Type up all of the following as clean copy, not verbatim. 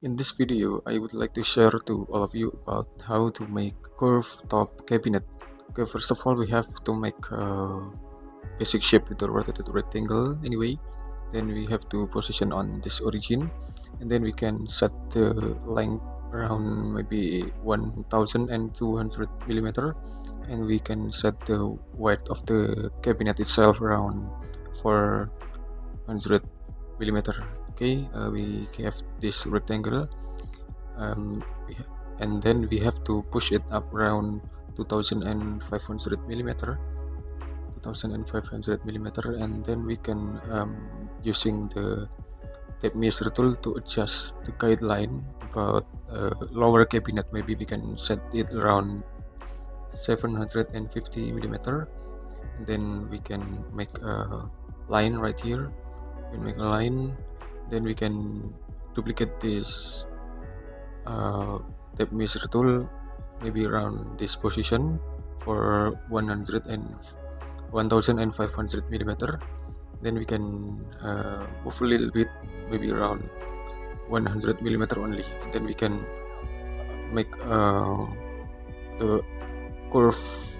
In this video, I would like to share to all of you about how to make curved top cabinet. Okay, first of all, we have to make a basic shape with the rotated rectangle anyway. Then we have to position on this origin, and then we can set the length around maybe 1200 millimeter, and we can set the width of the cabinet itself around 400 millimeter. Okay, we have this rectangle, and then we have to push it up around 2500 millimeter 2500 millimeter, and then we can using the tape measure tool to adjust the guideline about lower cabinet. Maybe we can set it around 750 millimeter, and then we can make a line right here. We can make a line, then we can duplicate this tape measure tool maybe around this position for 1500 millimeter. Then we can move a little bit, maybe around 100 millimeter only. And then we can make the curve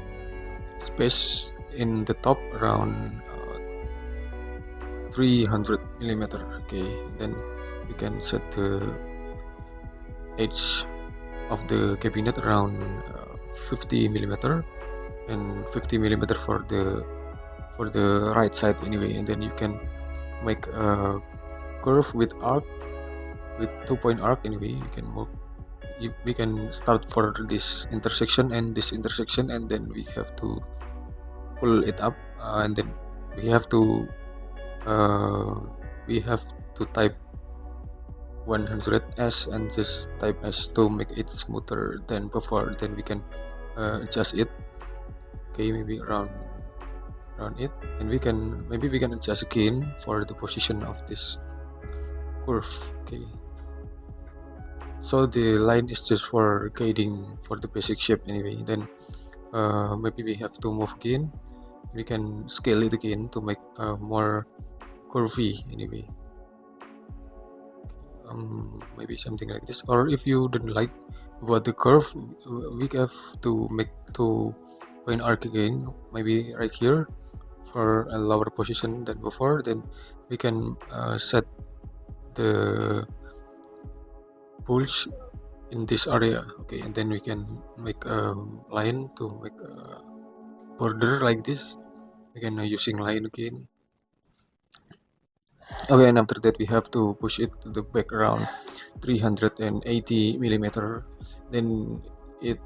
space in the top around 300 millimeter. Okay, then we can set the edge of the cabinet around 50 millimeter and 50 millimeter for the right side anyway. And then you can make a curve with arc, with 2-point arc anyway. You can move, we can start for this intersection and this intersection, and then we have to pull it up, and then we have to type 100s and just type s to make it smoother than before. Then we can adjust it. Okay, maybe around it, and we can adjust again for the position of this curve. Okay, so the line is just for guiding for the basic shape anyway. Then maybe we have to move again. We can scale it again to make more curvy anyway. Maybe something like this. Or if you don't like about the curve, we have to make 2-point arc again, maybe right here for a lower position than before. Then we can set the bulge in this area. Okay, and then we can make a line to make a border like this. We can using line again. Okay, and after that we have to push it to the back around 380 millimeter. Then it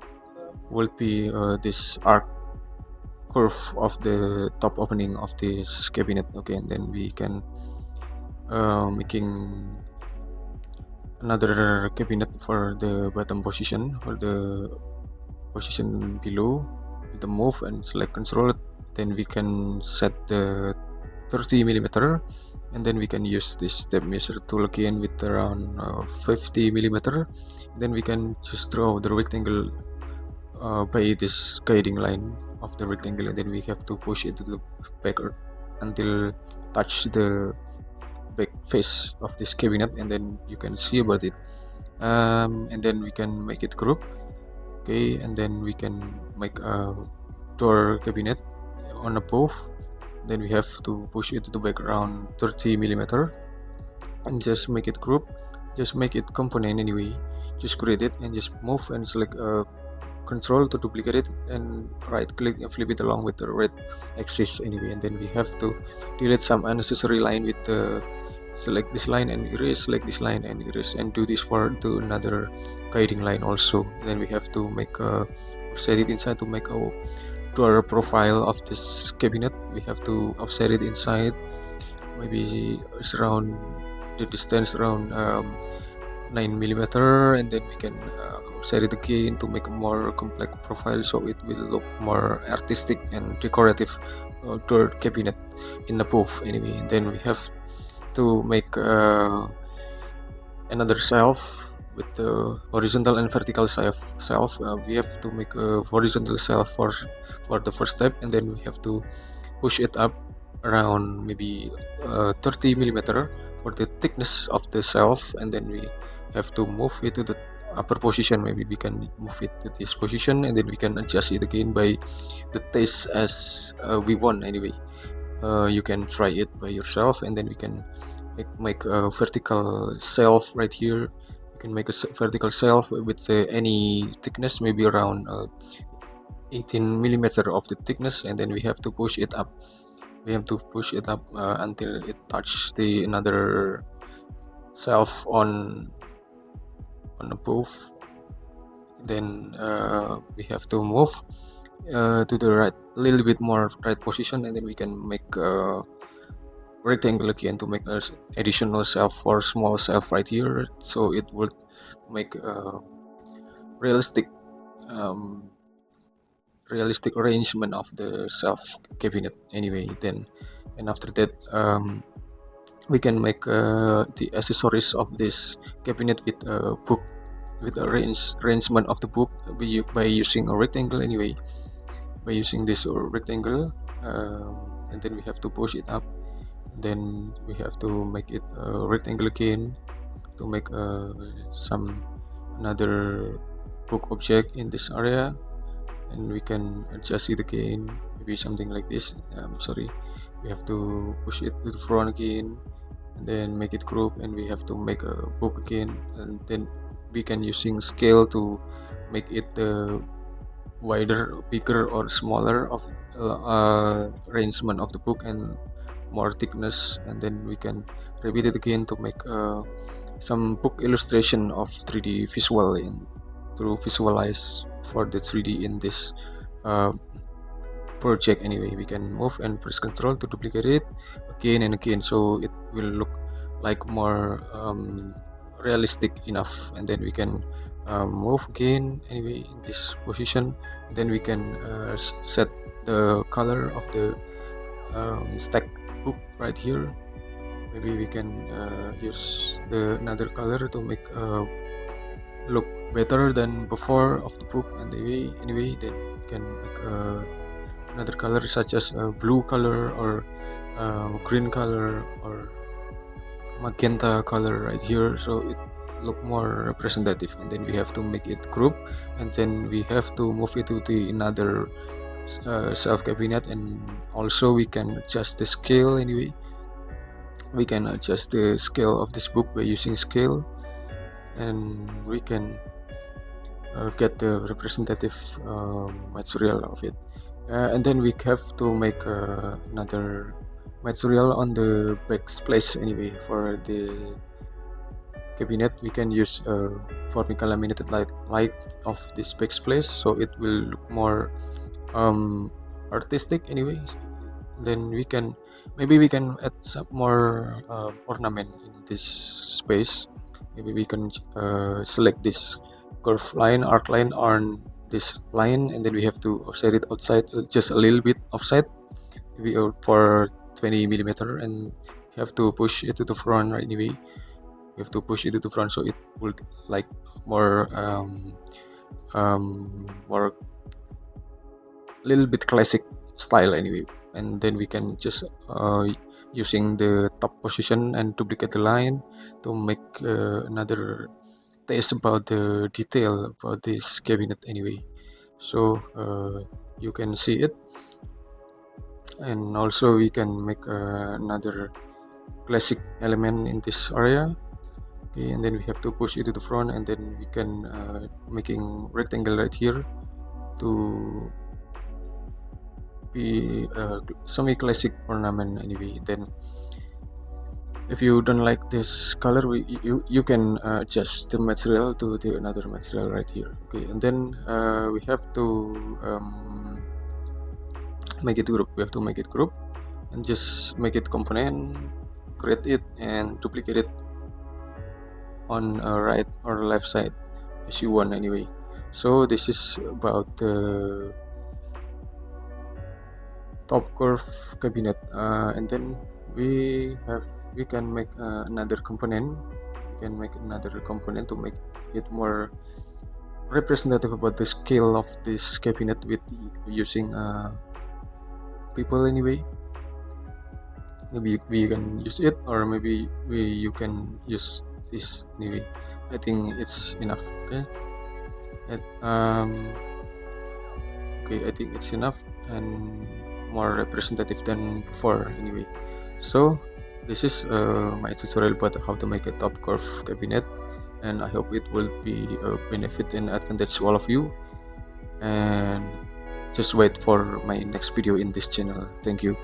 will be this arc curve of the top opening of this cabinet. Okay, and then we can making another cabinet for the bottom position, for the position below, with the move and select control. Then we can set the 30 millimeter, and then we can use this tape measure tool again with around 50 millimeter. Then we can just draw the rectangle by this guiding line of the rectangle, and then we have to push it to the back until touch the back face of this cabinet, and then you can see about it. And then we can make it group. Okay, and then we can make a door cabinet on above. Then we have to push it to the back around 30 millimeter and just make it group, just make it component anyway. Just create it and just move and select control to duplicate it, and right click and flip it along with the red axis anyway. And then we have to delete some unnecessary line with the select this line and erase, select this line and erase, and do this for to another guiding line also. Then we have to make a set it inside to make a door profile of this cabinet. We have to offset it inside, maybe it's around the distance around 9 millimeter, and then we can set it again to make a more complex profile, so it will look more artistic and decorative door cabinet in the booth anyway. And then we have to make another shelf with the horizontal and vertical shelf. We have to make a horizontal shelf for the first step, and then we have to push it up around maybe 30 millimeter for the thickness of the shelf, and then we have to move it to the upper position. Maybe we can move it to this position, and then we can adjust it again by the taste as we want anyway. You can try it by yourself, and then we can make a vertical shelf right here. You can make a vertical shelf with any thickness, maybe around 18 millimeter of the thickness, and then we have to push it up. We have to push it up until it touches the another shelf on above. Then we have to move to the right, a little bit more right position, and then we can make a rectangle again to make an additional shelf or small shelf right here, so it would make a realistic um, realistic arrangement of the shelf cabinet anyway. Then and after that we can make the accessories of this cabinet with a book, with the arrangement of the book by using a rectangle anyway, by using this rectangle. And then we have to push it up, then we have to make it a rectangle again to make some another book object in this area, and we can adjust it again, maybe something like this. Sorry, we have to push it to the front again, and then make it group, and we have to make a book again, and then we can using scale to make it wider, bigger or smaller of arrangement of the book and more thickness. And then we can repeat it again to make some book illustration of 3D visual to visualize for the 3D in this project anyway. We can move and press Ctrl to duplicate it again and again, so it will look like more realistic enough. And then we can move again anyway in this position. Then we can set the color of the stack book right here. Maybe we can use another color to make look better than before of the book. And anyway then we can make another color such as a blue color or green color or magenta color right here, so it look more representative. And then we have to make it group, and then we have to move it to the another shelf cabinet. And also we can adjust the scale anyway. We can adjust the scale of this book by using scale, and we can get the representative material of it. And then we have to make another material on the backsplash anyway. For the cabinet we can use formica laminated light of this backsplash, so it will look more artistic anyway. Then maybe we can add some more ornament in this space. Maybe we can select this curve line, arc line on this line, and then we have to offset it outside just a little bit offset, maybe for 20 millimeter, and have to push it to the front right anyway. We have to push it to the front so it will like more more little bit classic style anyway. And then we can just using the top position and duplicate the line to make another taste about the detail about this cabinet anyway. So you can see it. And also we can make another classic element in this area. Okay, and then we have to push it to the front, and then we can making rectangle right here to be semi-classic ornament anyway. Then if you don't like this color, you can adjust the material to the another material right here. Okay, and then we have to make it group. We have to make it group and just make it component, create it and duplicate it on right or left side as you want anyway. So this is about the top curve cabinet. And then we can make another component. We can make another component to make it more representative about the scale of this cabinet with using people anyway. Maybe we can use it, or maybe you can use this anyway. I think it's enough. Okay. It, okay, I think it's enough and more representative than before anyway. So this is my tutorial about how to make a top curve cabinet, and I hope it will be a benefit and advantage to all of you. And just wait for my next video in this channel. Thank you.